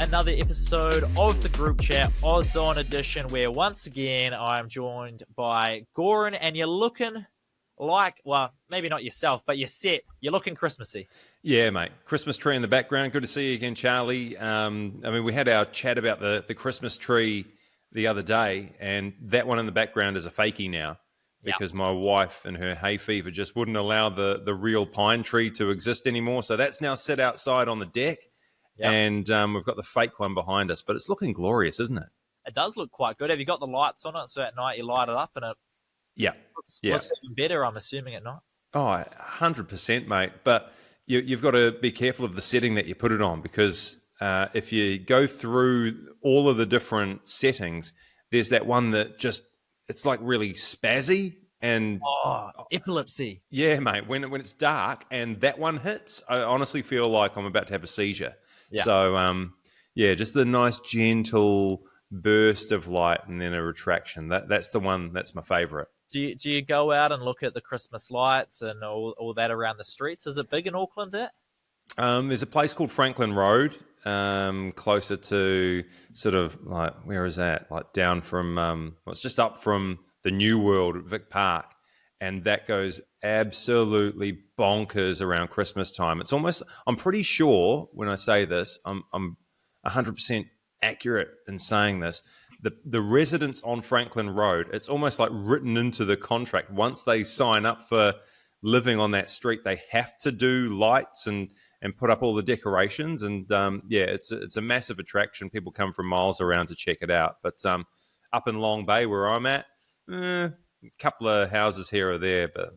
another episode of the group chat Odds On edition, where once again I'm joined by Goran, and you're looking like, well, maybe not yourself, but you're set. You're looking Christmassy. Yeah, mate. Christmas tree in the background. Good to see you again, Charlie. We had our chat about the Christmas tree the other day, and that one in the background is a fakie now because my wife and her hay fever just wouldn't allow the real pine tree to exist anymore. So that's now set outside on the deck, and we've got the fake one behind us. But it's looking glorious, isn't it? It does look quite good. Have you got the lights on it so at night you light it up and it looks even better, I'm assuming, at night? Oh, 100%, mate. But you've got to be careful of the setting that you put it on, because if you go through all of the different settings, there's that one that just, it's like really spazzy and... Oh, epilepsy. Yeah, mate. When it's dark and that one hits, I honestly feel like I'm about to have a seizure. Yeah. So, just the nice, gentle burst of light and then a retraction. That's the one, that's my favourite. Do you go out and look at the Christmas lights and all that around the streets? Is it big in Auckland there? There's a place called Franklin Road, closer to sort of like, where is that? Like down from, it's just up from the New World, Vic Park. And that goes absolutely bonkers around Christmas time. It's almost, I'm pretty sure when I say this, I'm 100% accurate in saying this. The residents on Franklin Road, it's almost like written into the contract. Once they sign up for living on that street, they have to do lights and put up all the decorations. And it's a massive attraction. People come from miles around to check it out. But up in Long Bay, where I'm at, a couple of houses here or there, but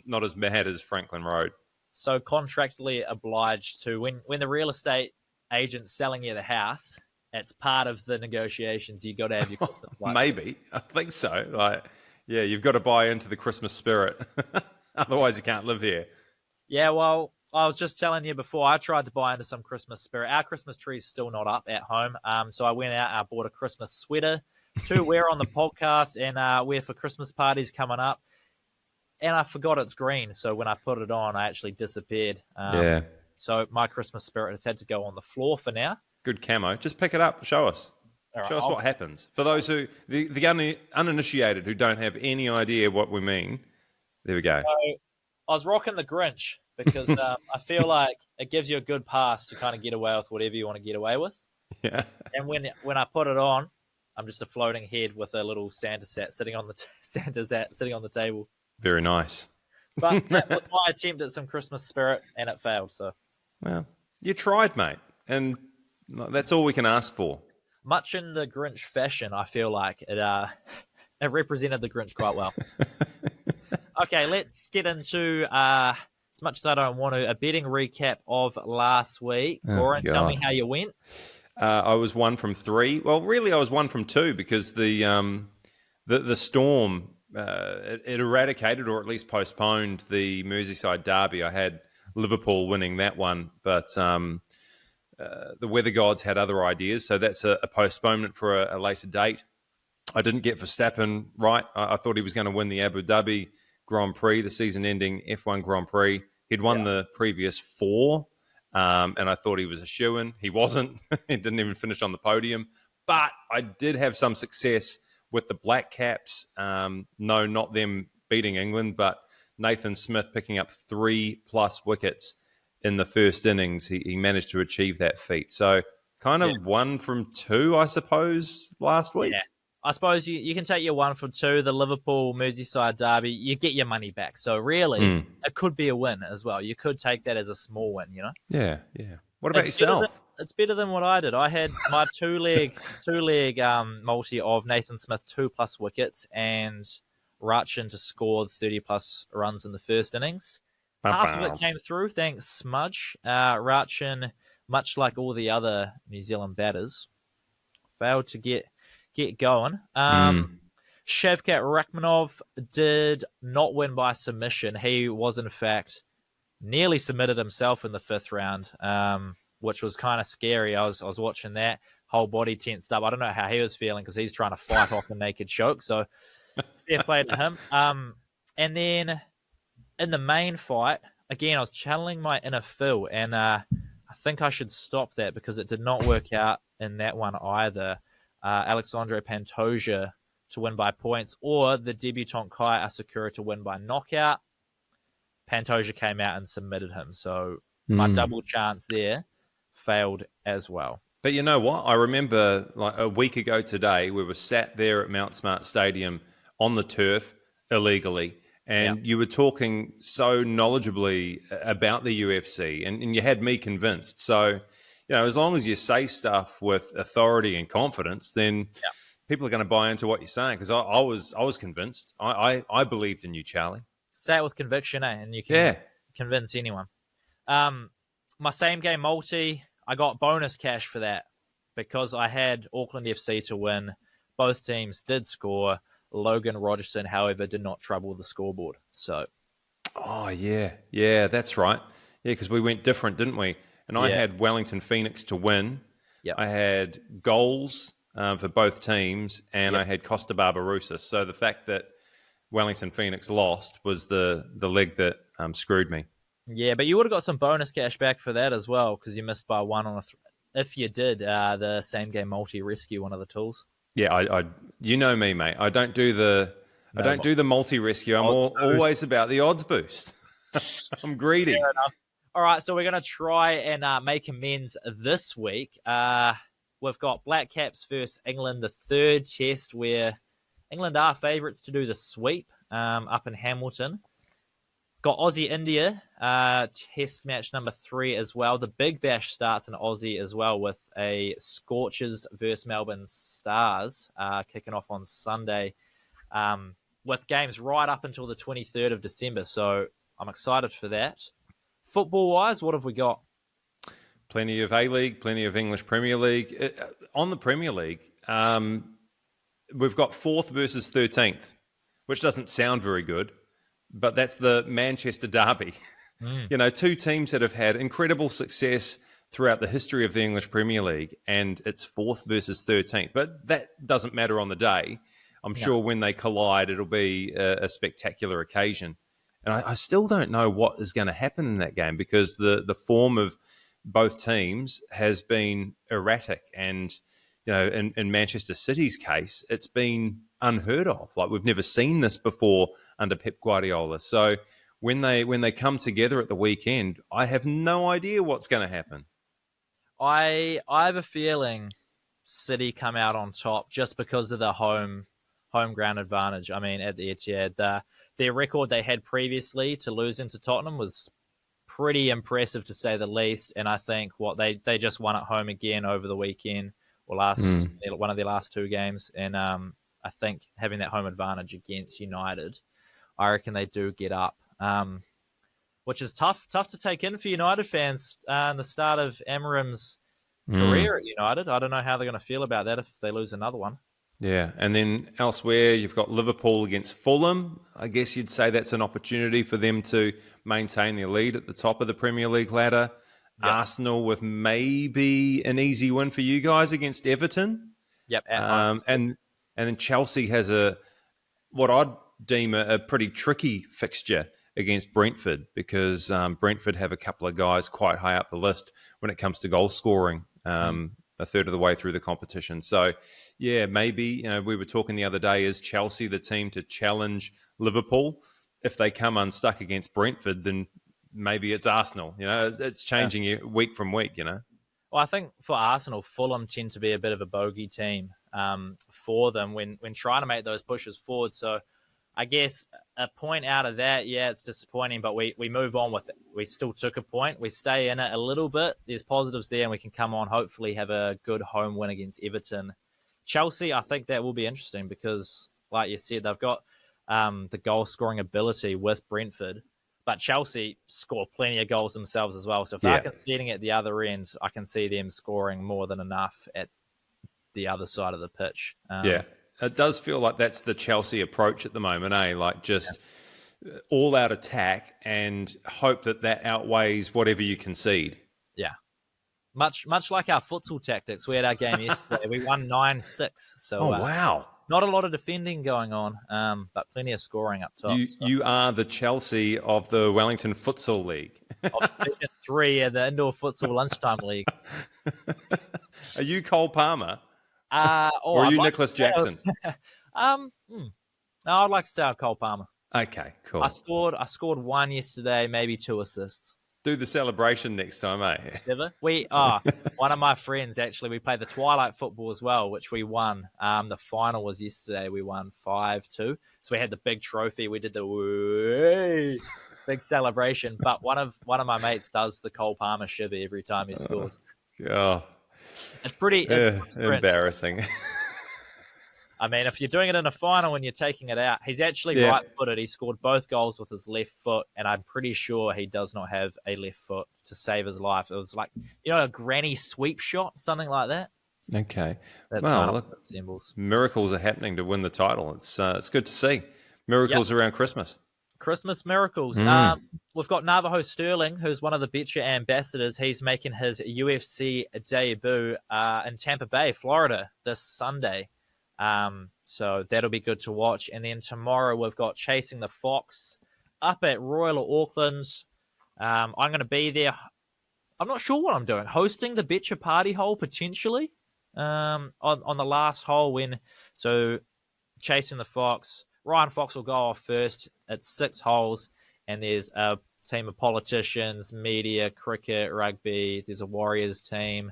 not as bad as Franklin Road. So contractually obliged to, when the real estate agent's selling you the house, it's part of the negotiations. You got to have your Christmas lights. Maybe. I think so. You've got to buy into the Christmas spirit. Otherwise, you can't live here. Yeah, well, I was just telling you before, I tried to buy into some Christmas spirit. Our Christmas tree is still not up at home. So I went out, I bought a Christmas sweater to wear on the podcast and wear for Christmas parties coming up. And I forgot it's green. So when I put it on, I actually disappeared. So my Christmas spirit has had to go on the floor for now. Good camo. Just pick it up. Show us. Right, show us what happens. For those who, the uninitiated who don't have any idea what we mean, there we go. So I was rocking the Grinch because I feel like it gives you a good pass to kind of get away with whatever you want to get away with. Yeah. And when I put it on, I'm just a floating head with a little Santa hat sitting on the table. Very nice. But that was my attempt at some Christmas spirit, and it failed. So, well, you tried, mate, and that's all we can ask for. Much in the Grinch fashion, I feel like it represented the Grinch quite well. Okay, let's get into, as much as I don't want to, a betting recap of last week. Goran, tell me how you went. I was 1 from 3. Well, really, I was 1 from 2 because the storm it eradicated or at least postponed the Merseyside derby. I had Liverpool winning that one, but the weather gods had other ideas, so that's a postponement for a later date. I didn't get Verstappen right. I thought he was going to win the Abu Dhabi Grand Prix, the season-ending F1 Grand Prix. He'd won the previous 4, and I thought he was a shoo-in. He wasn't. He didn't even finish on the podium. But I did have some success with the Black Caps. No, not them beating England, but Nathan Smith picking up 3+ wickets in the first innings. He managed to achieve that feat. So kind of 1 from 2, I suppose, last week. Yeah. I suppose you can take your 1 from 2, the Liverpool Merseyside derby, you get your money back. So really, it could be a win as well. You could take that as a small win, you know? Yeah. What about yourself? It's better than what I did. I had my two-leg multi of Nathan Smith 2+ wickets and Rachin to score 30+ runs in the first innings. Half of it came through, thanks Smudge. Rachin, much like all the other New Zealand batters, failed to get going. Shavkat Rakhmonov did not win by submission. He was, in fact, nearly submitted himself in the 5th round, which was kind of scary. I was watching that, whole body tensed up. I don't know how he was feeling because he's trying to fight off a naked choke. So fair play to him. And then in the main fight, again, I was channeling my inner Phil, and I think I should stop that because it did not work out in that one either. Alexandre Pantoja to win by points, or the debutant Kai Asakura to win by knockout. Pantoja came out and submitted him, so my double chance there failed as well. But you know what? I remember like a week ago today, we were sat there at Mount Smart Stadium on the turf illegally, and you were talking so knowledgeably about the UFC, and you had me convinced. So, as long as you say stuff with authority and confidence, then people are going to buy into what you're saying. Because I was convinced. I believed in you, Charlie. Say it with conviction, and you can convince anyone. My same game multi, I got bonus cash for that because I had Auckland FC to win. Both teams did score. Logan Rogerson, however, did not trouble the scoreboard. So, that's right. Yeah, because we went different, didn't we? And I had Wellington Phoenix to win. Yep. I had goals for both teams, and I had Costa Barbarouses. So the fact that Wellington Phoenix lost was the leg that screwed me. Yeah, but you would have got some bonus cash back for that as well because you missed by one on a. If you did the same game multi rescue one of the tools. Yeah, I you know me, mate. I don't do the multi rescue. I'm always about the odds boost. I'm greedy. Fair enough. All right, so we're going to try and make amends this week. We've got Black Caps versus England, the third test where England are favourites to do the sweep up in Hamilton. Got Aussie-India, test match number 3 as well. The Big Bash starts in Aussie as well with a Scorchers versus Melbourne Stars kicking off on Sunday with games right up until the 23rd of December. So I'm excited for that. Football-wise, what have we got? Plenty of A-League, plenty of English Premier League. On the Premier League, we've got 4th versus 13th, which doesn't sound very good, but that's the Manchester Derby. Two teams that have had incredible success throughout the history of the English Premier League, and it's 4th versus 13th. But that doesn't matter on the day. I'm sure when they collide, it'll be a spectacular occasion. And I still don't know what is going to happen in that game because the form of both teams has been erratic. And, in Manchester City's case, it's been unheard of. Like we've never seen this before under Pep Guardiola. So when they come together at the weekend, I have no idea what's going to happen. I have a feeling City come out on top just because of the home ground advantage. I mean, at the Etihad, their record they had previously to lose into Tottenham was pretty impressive to say the least. And I think they just won at home again over the weekend or one of their last 2 games. And I think having that home advantage against United, I reckon they do get up, which is tough to take in for United fans in the start of Amarim's career at United. I don't know how they're going to feel about that if they lose another one. Yeah, and then elsewhere, you've got Liverpool against Fulham. I guess you'd say that's an opportunity for them to maintain their lead at the top of the Premier League ladder. Yep. Arsenal with maybe an easy win for you guys against Everton. Yep, and then Chelsea has what I'd deem a pretty tricky fixture against Brentford because Brentford have a couple of guys quite high up the list when it comes to goal scoring. A third of the way through the competition. So, yeah, maybe, we were talking the other day, is Chelsea the team to challenge Liverpool? If they come unstuck against Brentford, then maybe it's Arsenal. It's changing week from week, Well, I think for Arsenal, Fulham tend to be a bit of a bogey team for them when trying to make those pushes forward. So I guess a point out of that, it's disappointing, but we move on with it. We still took a point. We stay in it a little bit. There's positives there, and we can come on, hopefully have a good home win against Everton. Chelsea, I think that will be interesting because, like you said, they've got the goal-scoring ability with Brentford, but Chelsea score plenty of goals themselves as well. So if they're conceding at the other end, I can see them scoring more than enough at the other side of the pitch. It does feel like that's the Chelsea approach at the moment, eh? Like just all-out attack and hope that outweighs whatever you concede. Yeah. Much like our futsal tactics. We had our game yesterday. We won 9-6. So, wow. Not a lot of defending going on, but plenty of scoring up top. You are the Chelsea of the Wellington Futsal League. of Division 3 in the Indoor Futsal Lunchtime League. Are you Cole Palmer? Or are I'd you like Nicholas to say I Jackson? was- no, I'd like to say I'm Cole Palmer. Okay, cool. I scored one yesterday, maybe 2 assists. Do the celebration next time, eh? Never. One of my friends actually. We played the Twilight football as well, which we won. The final was yesterday. We won 5-2. So we had the big trophy. We did the big celebration. But one of my mates does the Cole Palmer shiver every time he scores. Oh, It's pretty. It's embarrassing. I mean, if you're doing it in a final and you're taking it out, he's actually Yeah. right-footed. He scored both goals with his left foot, and I'm pretty sure he does not have a left foot to save his life. It was like, a granny sweep shot, something like that. Okay. That's Well, kind of look, what it resembles. miracles are happening to win the title. It's good to see. Miracles around Christmas. Christmas miracles. We've got Navajo Sterling, who's one of the Betcha ambassadors. He's making his UFC debut in Tampa Bay, Florida, this Sunday. So that'll be good to watch. And then tomorrow we've got Chasing the Fox up at Royal Auckland. I'm going to be there. I'm not sure what I'm doing. Hosting the Betcha party hole potentially on the last hole so Chasing the Fox. Ryan Fox will go off first. It's 6 holes, and there's a team of politicians, media, cricket, rugby. There's a Warriors team.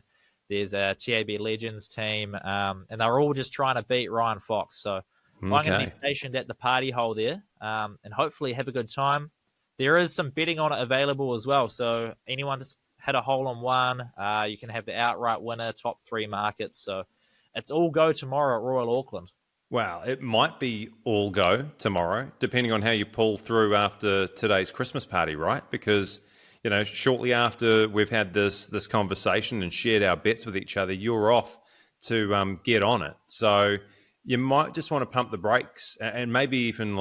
There's a TAB Legends team, and they're all just trying to beat Ryan Fox. So I'm going to be stationed at the party hole there, and hopefully have a good time. There is some betting on it available as well. So anyone just hit a hole on one, you can have the outright winner, top 3 markets. So it's all go tomorrow at Royal Auckland. Well, it might be all go tomorrow, depending on how you pull through after today's Christmas party, right? Because, shortly after we've had this conversation and shared our bets with each other, you're off to get on it. So you might just want to pump the brakes and maybe even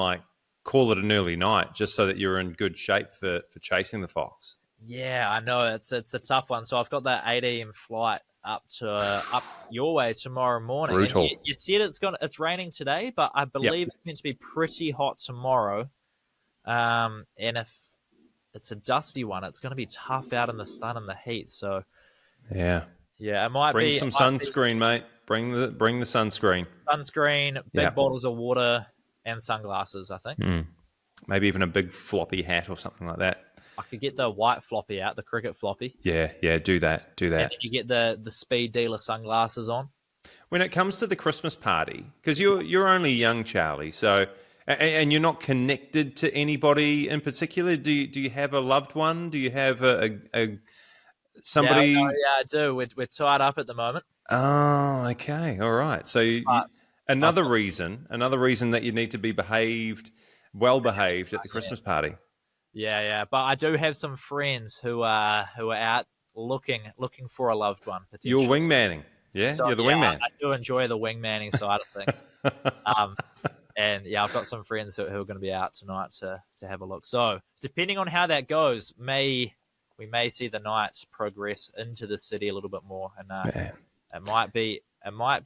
call it an early night, just so that you're in good shape for Chasing the Fox. Yeah, I know it's a tough one. So I've got that 8 a.m. flight up your way tomorrow morning. Brutal. And you said it's raining today, but I believe it's meant to be pretty hot tomorrow. And if it's a dusty one, it's going to be tough out in the sun and the heat. So yeah, it might bring be some sunscreen, mate. Bring the sunscreen. Sunscreen, big bottles of water, and sunglasses. I think maybe even a big floppy hat or something like that. I could get the white floppy out, the cricket floppy. Yeah, do that. And then you get the speed dealer sunglasses on. When it comes to the Christmas party, because you're only young, Charlie, so and you're not connected to anybody in particular. Do you have a loved one? Do you have a somebody? Yeah, I do. We're tied up at the moment. Oh, okay, all right. So another reason that you need to be well behaved at the Christmas party. Yeah, but I do have some friends who are out looking for a loved one. You're wingmanning, yeah. So, you're the wingman. I do enjoy the wingmanning side of things, and I've got some friends who are going to be out tonight to have a look. So depending on how that goes, we may see the night progress into the city a little bit more, and it might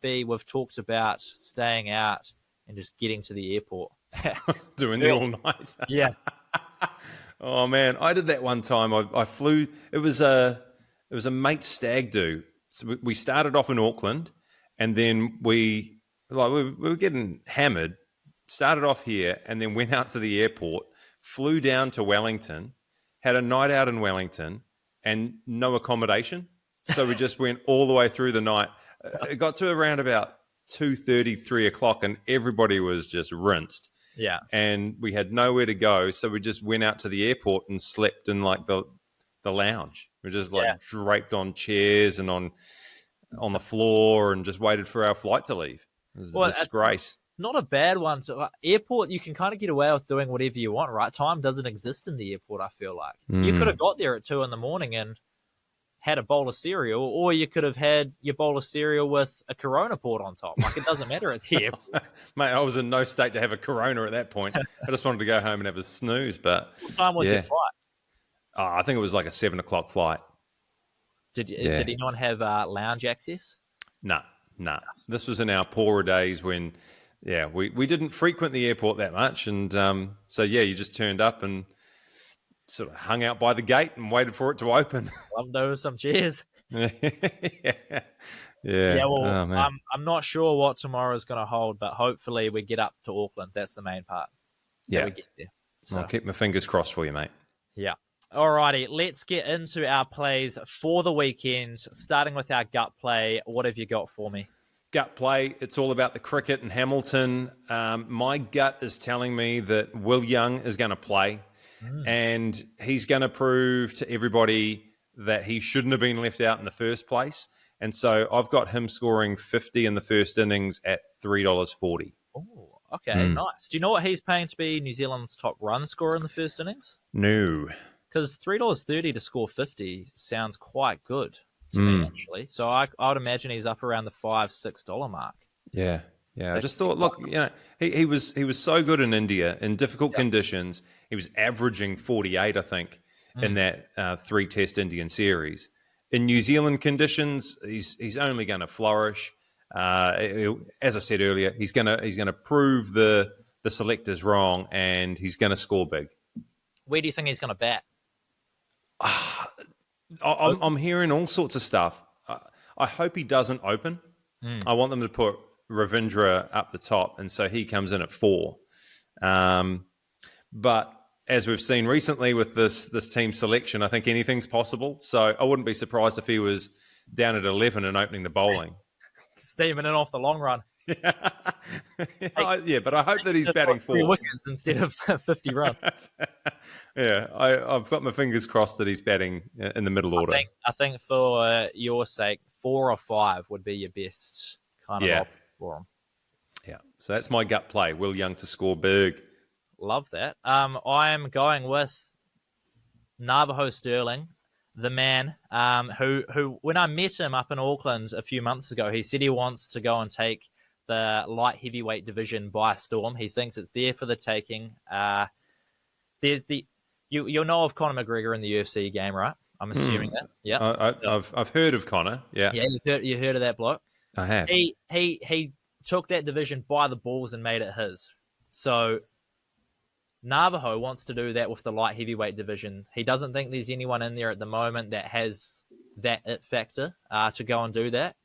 be. We've talked about staying out and just getting to the airport, doing the all night. Yeah. Oh man, I did that one time. I flew. It was a mate stag do. So we started off in Auckland, and then we were getting hammered. Started off here, and then went out to the airport. Flew down to Wellington, had a night out in Wellington, and no accommodation. So we just went all the way through the night. It got to around about 2:30, 3 o'clock, and everybody was just rinsed. Yeah. And we had nowhere to go, so we just went out to the airport and slept in the lounge. We just draped on chairs and on the floor and just waited for our flight to leave. It was a disgrace. Not a bad one. So airport, you can kind of get away with doing whatever you want, right? Time doesn't exist in the airport, I feel like. You could have got there at 2 a.m. and had a bowl of cereal, or you could have had your bowl of cereal with a Corona poured on top. It doesn't matter at the airport. Mate, I was in no state to have a Corona at that point. I just wanted to go home and have a snooze. But what time was your flight? I think it was like a 7 o'clock flight. Did anyone have lounge access? Nah. This was in our poorer days when, we didn't frequent the airport that much. And you just turned up and sort of hung out by the gate and waited for it to open. Love those some cheers. Yeah. Yeah, well, Oh, man. I'm not sure what tomorrow is going to hold, but hopefully we get up to Auckland. That's the main part. Yeah, we get there. So I'll keep my fingers crossed for you, mate. yeah. Alrighty, let's get into our plays for the weekend. Starting with our gut play, what have you got for me? Gut play, it's all about the cricket and Hamilton. My gut is telling me that Will Young is going to play, and he's going to prove to everybody that he shouldn't have been left out in the first place. And so I've got him scoring 50 in the first innings at $3.40. Oh, okay, nice. Do you know what he's paying to be New Zealand's top run scorer in the first innings? No. Because $3.30 to score 50 sounds quite good to me, actually. So I would imagine he's up around the $5-6 mark. Yeah. I just thought, look, he was so good in India in difficult conditions. He was averaging 48, I think, in that 3-test Indian series. In New Zealand conditions, he's only going to flourish. As I said earlier, he's going to prove the selectors wrong, and he's going to score big. Where do you think he's going to bat? I'm hearing all sorts of stuff. I hope he doesn't open. I want them to put Ravindra up the top, and so he comes in at 4. But as we've seen recently with this team selection, I think anything's possible. So I wouldn't be surprised if he was down at 11 and opening the bowling. Steaming in off the long run. Yeah, but I hope that he's batting 4 wickets instead of 50 runs. Yeah, I've got my fingers crossed that he's batting in the middle order. I think for your sake, 4 or 5 would be your best kind of option for him. Yeah, so that's my gut play. Will Young to score big. Love that. I'm going with Navajo Sterling, the man who, when I met him up in Auckland a few months ago, he said he wants to go and take the light heavyweight division by storm. He thinks it's there for the taking. There's you'll know of Conor McGregor in the UFC game, right? I'm assuming that. Yeah, I've heard of Conor. Yeah, you heard of that bloke. I have. He took that division by the balls and made it his. So Navajo wants to do that with the light heavyweight division. He doesn't think there's anyone in there at the moment that has that it factor to go and do that.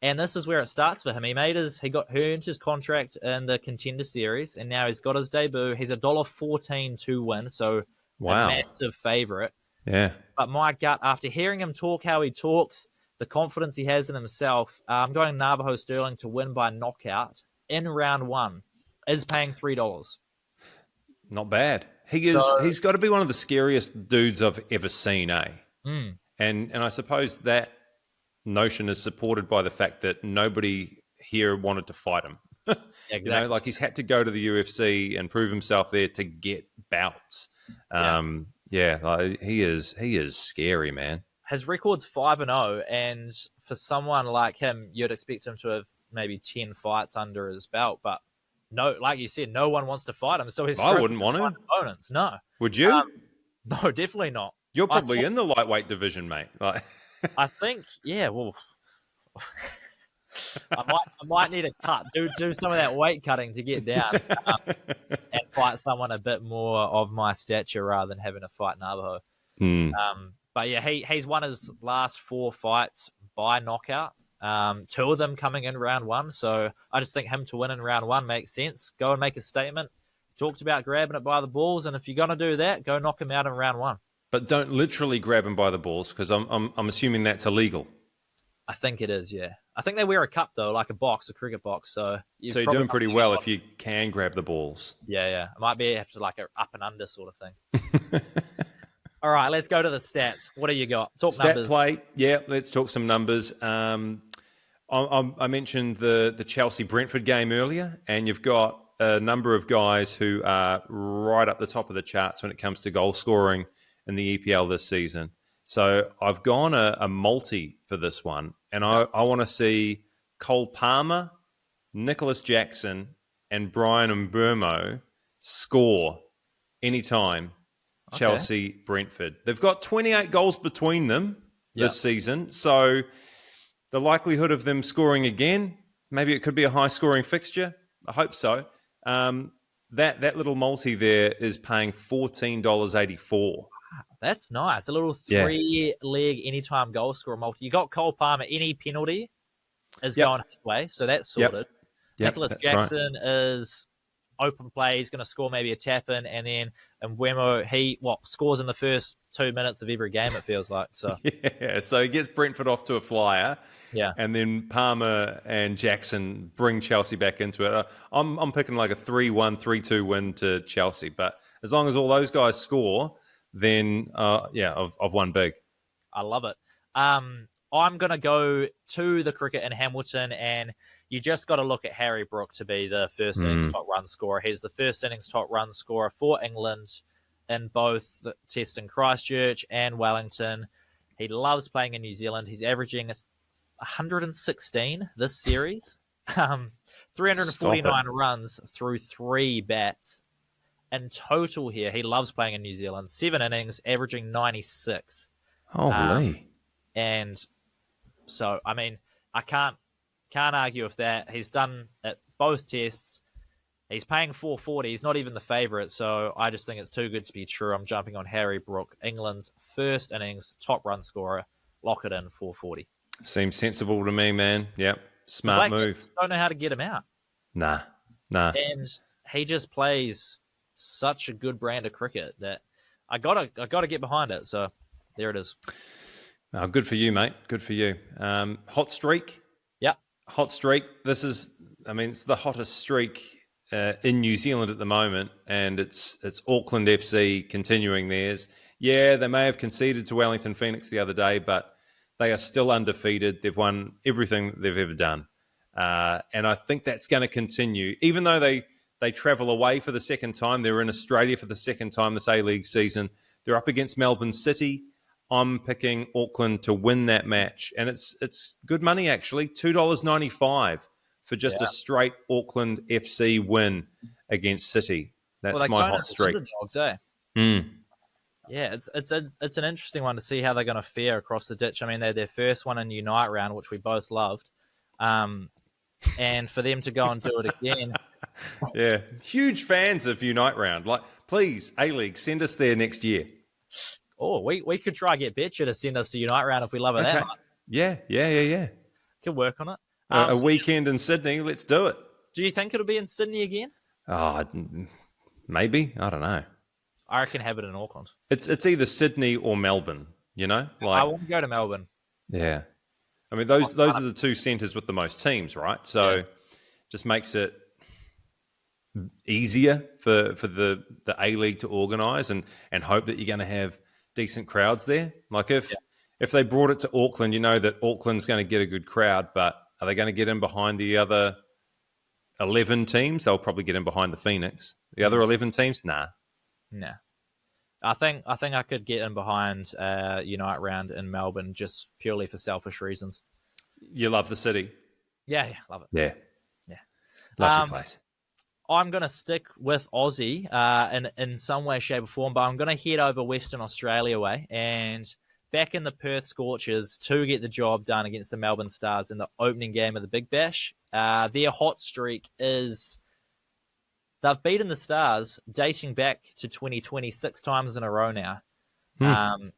And this is where it starts for him. He earned his contract in the Contender Series, and now he's got his debut. He's $1.14 to win, so a massive favorite. Yeah. But my gut, after hearing him talk how he talks, the confidence he has in himself, I'm going Navajo Sterling to win by knockout in round 1. Is paying $3. Not bad. He's got to be one of the scariest dudes I've ever seen, eh? And I suppose that notion is supported by the fact that nobody here wanted to fight him. Exactly. Like he's had to go to the UFC and prove himself there to get bouts. He is scary, man. His record's 5-0, and for someone like him, you'd expect him to have maybe 10 fights under his belt, but no, like you said, no one wants to fight him. So I wouldn't want to. Opponents, no. Would you? No, definitely not. You're probably in the lightweight division, mate. Like, I think, yeah. Well, I might need a cut. Do some of that weight cutting to get down and fight someone a bit more of my stature rather than having to fight Navajo. But yeah, he's won his last 4 fights by knockout. 2 of them coming in round 1. So I just think him to win in round 1 makes sense. Go and make a statement. Talked about grabbing it by the balls, and if you're going to do that, go knock him out in round 1. But don't literally grab him by the balls, because I'm assuming that's illegal. I think it is, yeah. I think they wear a cup though, like a cricket box. So you're doing pretty well if you can grab the balls. Yeah. It might be have to like a up and under sort of thing. All right, let's go to the stats. What do you got? Talk numbers. Stat play. Yeah, let's talk some numbers. I mentioned the Chelsea Brentford game earlier, and you've got a number of guys who are right up the top of the charts when it comes to goal scoring in the EPL this season. So I've gone a multi for this one, and I want to see Cole Palmer, Nicholas Jackson, and Brian Mbeumo score anytime. Chelsea, Brentford. They've got 28 goals between them this season, so the likelihood of them scoring again, maybe it could be a high-scoring fixture. I hope so. That little multi there is paying $14.84. That's nice. A little Yeah. 3-leg anytime goal scorer multi. You got Cole Palmer. Any penalty is Yep. going his way, so that's Yep. sorted. Yep. Nicholas That's right. Jackson is open play. He's going to score maybe a tap in, and then Mbeumo, he scores in the first 2 minutes of every game. It feels like so. Yeah. So he gets Brentford off to a flyer. Yeah. And then Palmer and Jackson bring Chelsea back into it. I'm picking like a 3-1, 3-2 win to Chelsea. But as long as all those guys score, then I've won big. I love it. I'm going to go to the cricket in Hamilton, and you just got to look at Harry Brook to be the first innings top run scorer. He's the first innings top run scorer for England in both the Test in Christchurch and Wellington. He loves playing in New Zealand. He's averaging 116 this series, 349 runs through 3 bats. In total here, he loves playing in New Zealand. 7 innings, averaging 96. Holy. And so, I mean, I can't argue with that. He's done at both tests. He's paying 440. He's not even the favourite, so I just think it's too good to be true. I'm jumping on Harry Brook, England's first innings top run scorer. Lock it in, 440. Seems sensible to me, man. Yep. Smart move. Don't know how to get him out. Nah. And he just plays such a good brand of cricket that I gotta get behind it. So there it is. Oh, good for you, mate. Good for you. Hot streak. Yeah. Hot streak. It's the hottest streak in New Zealand at the moment, and it's Auckland FC continuing theirs. Yeah, they may have conceded to Wellington Phoenix the other day, but they are still undefeated. They've won everything they've ever done. And I think that's going to continue. Even though they travel away for the second time, they're in Australia for the second time this A-League season. They're up against Melbourne City. I'm picking Auckland to win that match. And it's good money, actually. $2.95 for just a straight Auckland FC win against City. That's my hot streak. Underdogs, eh? Yeah, it's an interesting one to see how they're going to fare across the ditch. I mean, they're their first one in Unite Round, which we both loved. And for them to go and do it again. Yeah, huge fans of Unite Round. Like, please, A-League, send us there next year. Oh, we could try get Betcha to send us to Unite Round if we love it that much. Yeah. Could work on it. A weekend in Sydney, let's do it. Do you think it'll be in Sydney again? Oh, maybe. I don't know. I reckon have it in Auckland. It's either Sydney or Melbourne, you know? Like, I want to go to Melbourne. Yeah. I mean, those are the two centres with the most teams, right? So just makes it easier for the A-League to organise and hope that you're going to have decent crowds there. Like if they brought it to Auckland, you know that Auckland's going to get a good crowd, but are they going to get in behind the other 11 teams? They'll probably get in behind the Phoenix. The other 11 teams? Nah. I think I could get in behind Unite Round in Melbourne just purely for selfish reasons. You love the city? Yeah, love it. Yeah. Lovely place. I'm going to stick with Aussie in some way, shape or form, but I'm going to head over Western Australia way and back in the Perth Scorchers to get the job done against the Melbourne Stars in the opening game of the Big Bash. Their hot streak is they've beaten the Stars dating back to 2020 6 times in a row now.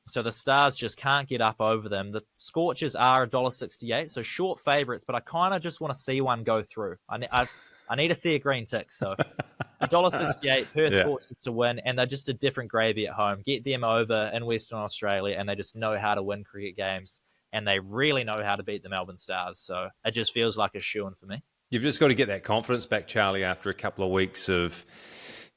So the Stars just can't get up over them. The Scorchers are $1.68, so short favourites, but I kind of just want to see one go through. I need to see a green tick. So $1.68 per Scorchers to win, and they're just a different gravy at home. Get them over in Western Australia, and they just know how to win cricket games, and they really know how to beat the Melbourne Stars. So it just feels like a shoo-in for me. You've just got to get that confidence back, Charlie, after a couple of weeks of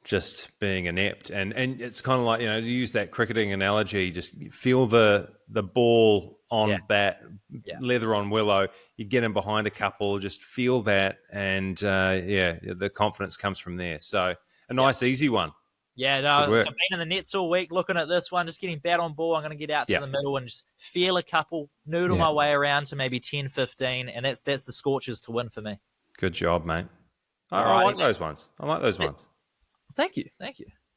just being inept. And it's kind of like, to use that cricketing analogy, just feel the ball on bat, leather on willow. You get in behind a couple, just feel that. And, the confidence comes from there. So a nice, easy one. Yeah, no, so I've been in the nets all week looking at this one, just getting bat on ball. I'm going to get out to the middle and just feel a couple, noodle my way around to maybe 10, 15, and that's the Scorchers to win for me. Good job, mate. I like those ones. Thank you.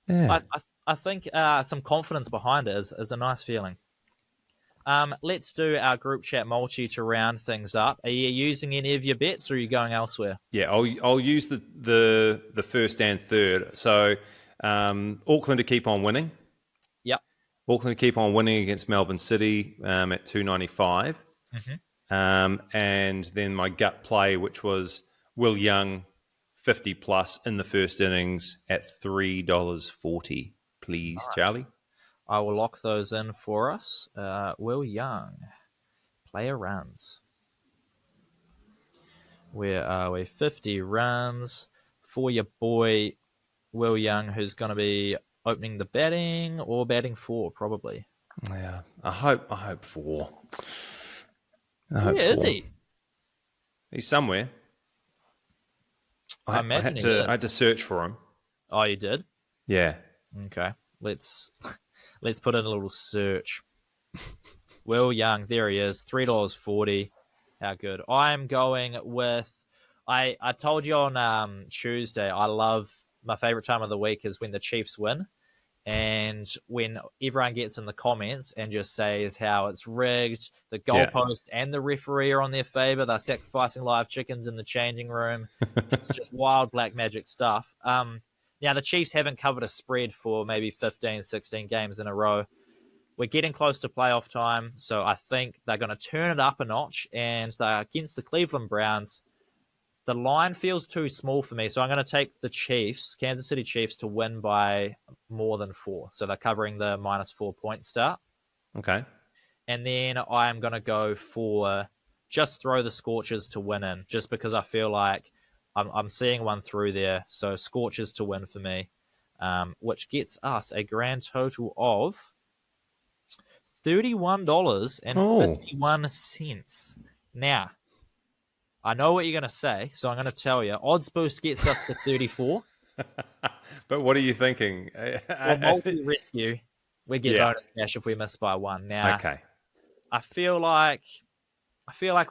Yeah. I think some confidence behind it is a nice feeling. Let's do our group chat multi to round things up. Are you using any of your bets or are you going elsewhere? Yeah, I'll use the first and third. So Auckland to keep on winning. Yep. Auckland keep on winning against Melbourne City at 295. And then my gut play, which was Will Young 50 plus in the first innings at $3.40. Please, Charlie. I will lock those in for us. Will Young, player runs. Where are we? 50 runs for your boy Will Young, who's going to be opening the batting or batting 4, probably. Yeah, I hope 4. Where is he? He's somewhere. I imagine he is. I had to search for him. Oh, you did? Yeah. Okay. Let's put in a little search. Will Young, there he is, $3.40. How good. I'm going with, I told you on Tuesday, my favorite time of the week is when the Chiefs win. And when everyone gets in the comments and just says how it's rigged, the goalposts and the referee are on their favor, they're sacrificing live chickens in the changing room. It's just wild black magic stuff. Now, the Chiefs haven't covered a spread for maybe 15, 16 games in a row. We're getting close to playoff time, so I think they're going to turn it up a notch, and they're against the Cleveland Browns. The line feels too small for me, so I'm going to take the Chiefs, Kansas City Chiefs, to win by more than 4. So they're covering the -4 point start. Okay. And then I'm going to go for just throw the Scorchers to win in, just because I feel like I'm seeing one through there. So Scorchers to win for me, which gets us a grand total of $31.51. Now, I know what you're going to say, so I'm going to tell you. Odds boost gets us to 34. But what are you thinking? Well, multi-rescue, we get bonus cash if we miss by 1. Now, okay. I feel like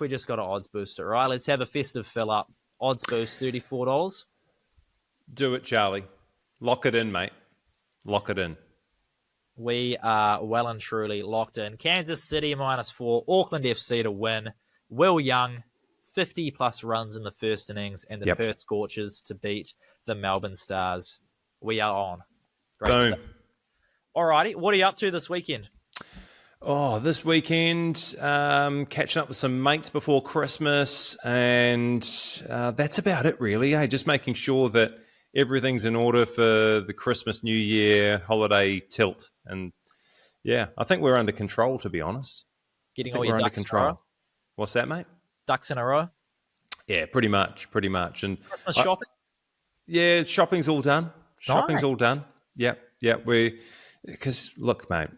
we just got an odds booster, right? Let's have a festive fill up. Odds boost, $34. Do it, Charlie. Lock it in, mate. Lock it in. We are well and truly locked in. Kansas City -4, Auckland FC to win. Will Young, 50-plus runs in the first innings, and the Perth Scorchers to beat the Melbourne Stars. We are on. Great Boom. stuff. All righty. What are you up to this weekend? Oh, this weekend, catching up with some mates before Christmas, and that's about it, really. Just making sure that everything's in order for the Christmas, New Year, holiday tilt. And, I think we're under control, to be honest. Getting all your ducks in a row? What's that, mate? Ducks in a row? Yeah, pretty much. And Christmas shopping? Yeah, shopping's all done. Shopping's all done. Yeah. Because look, mate,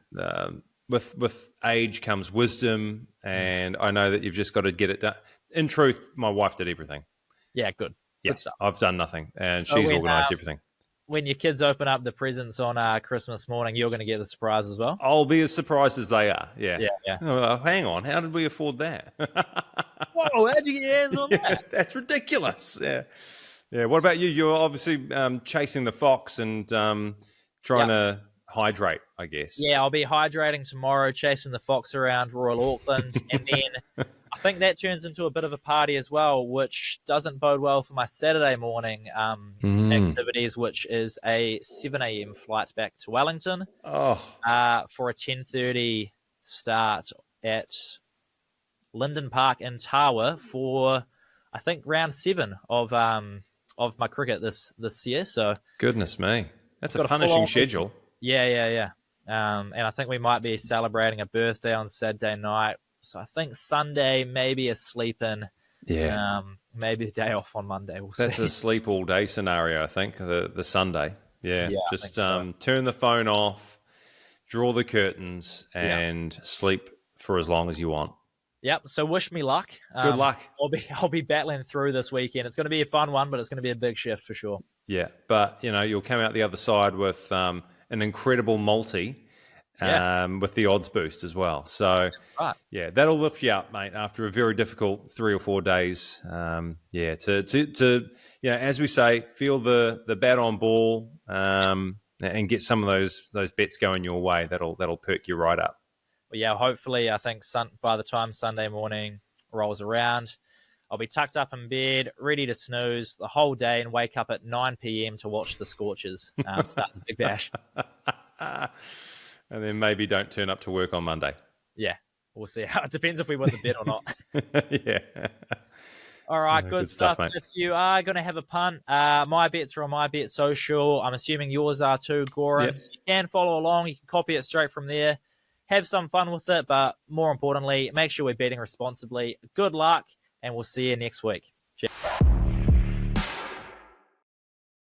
with age comes wisdom, and I know that you've just got to get it done. In truth, my wife did everything. Yeah, good. Yeah, good stuff. I've done nothing, and she's organised everything. When your kids open up the presents on Christmas morning, you're going to get the surprise as well? I'll be as surprised as they are. Yeah. Oh, hang on, how did we afford that? Whoa, how'd you get your hands on that? That's ridiculous. Yeah. What about you? You're obviously chasing the fox and trying to hydrate, I guess. Yeah, I'll be hydrating tomorrow, chasing the fox around Royal Auckland, and then I think that turns into a bit of a party as well, which doesn't bode well for my Saturday morning activities, which is a 7 a.m. flight back to Wellington for a 10:30 start at Linden Park in Tawa for, I think, round 7 of my cricket this year. So goodness me, that's a punishing schedule. Yeah. And I think we might be celebrating a birthday on Saturday night. So I think Sunday, maybe a sleep in. Yeah. Maybe a day off on Monday. That's a sleep all day scenario, I think, the Sunday. Yeah. Just turn the phone off, draw the curtains, and sleep for as long as you want. Yep. So wish me luck. Good luck. I'll be battling through this weekend. It's going to be a fun one, but it's going to be a big shift for sure. Yeah, but you'll come out the other side with an incredible multi, with the odds boost as well. So that'll lift you up, mate. After a very difficult 3 or 4 days, to as we say, feel the bat on ball, and get some of those bets going your way. That'll perk you right up. But yeah, hopefully, I think by the time Sunday morning rolls around, I'll be tucked up in bed, ready to snooze the whole day and wake up at 9 p.m. to watch the Scorchers start the Big Bash. And then maybe don't turn up to work on Monday. Yeah, we'll see. It depends if we win the bet or not. Yeah. All right, good stuff, stuff. mate. If you are going to have a punt, my bets are on my bet social. I'm assuming yours are too, Goran. Yep. So you can follow along. You can copy it straight from there. Have some fun with it, but more importantly, make sure we're betting responsibly. Good luck, and we'll see you next week. Cheers.